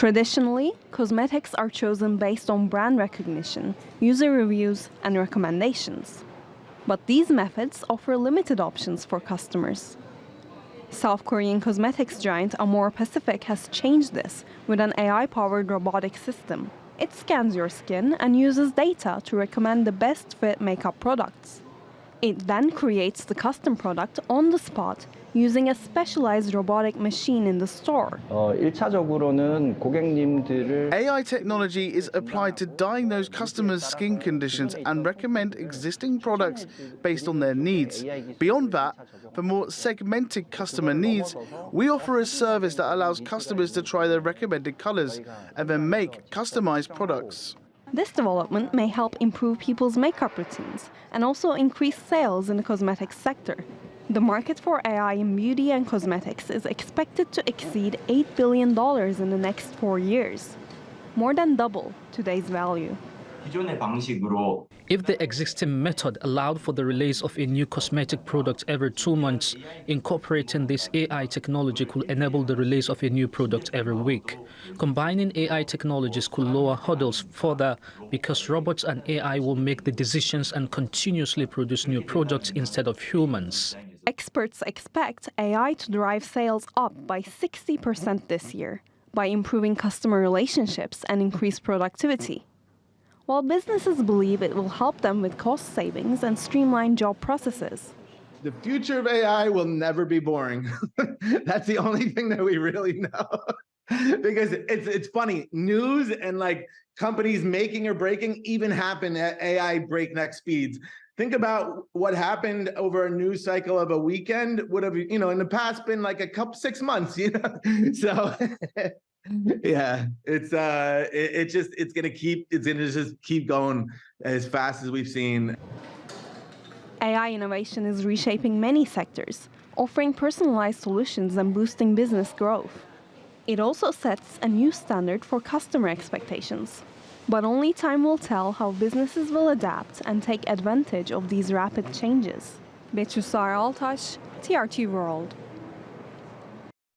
Traditionally, cosmetics are chosen based on brand recognition, user reviews, and recommendations. But these methods offer limited options for customers. South Korean cosmetics giant Amore Pacific has changed this with an AI-powered robotic system. It scans your skin and uses data to recommend the best fit makeup products. It then creates the custom product on the spot using a specialized robotic machine in the store. 1차적으로는 고객님들을 AI technology is applied to diagnose customers' skin conditions and recommend existing products based on their needs. Beyond that, for more segmented customer needs, we offer a service that allows customers to try their recommended colors and then make customized products. This development may help improve people's makeup routines and also increase sales in the cosmetics sector. The market for AI in beauty and cosmetics is expected to exceed $8 billion in the next 4 years, more than double today's value. If the existing method allowed for the release of a new cosmetic product every 2 months, incorporating this AI technology could enable the release of a new product every week. Combining AI technologies could lower hurdles further because robots and AI will make the decisions and continuously produce new products instead of humans. Experts expect AI to drive sales up by 60% this year by improving customer relationships and increase productivity. While businesses believe it will help them with cost savings and streamline job processes. The future of AI will never be boring. That's the only thing that we really know. Because it's funny, news and like companies making or breaking even happen at AI breakneck speeds. Think about what happened over a news cycle of a weekend would have, in the past been like 6 months, So yeah, it's gonna just keep going as fast as we've seen. AI innovation is reshaping many sectors, offering personalized solutions and boosting business growth. It also sets a new standard for customer expectations. But only time will tell how businesses will adapt and take advantage of these rapid changes. Betul Sare Altas, TRT World.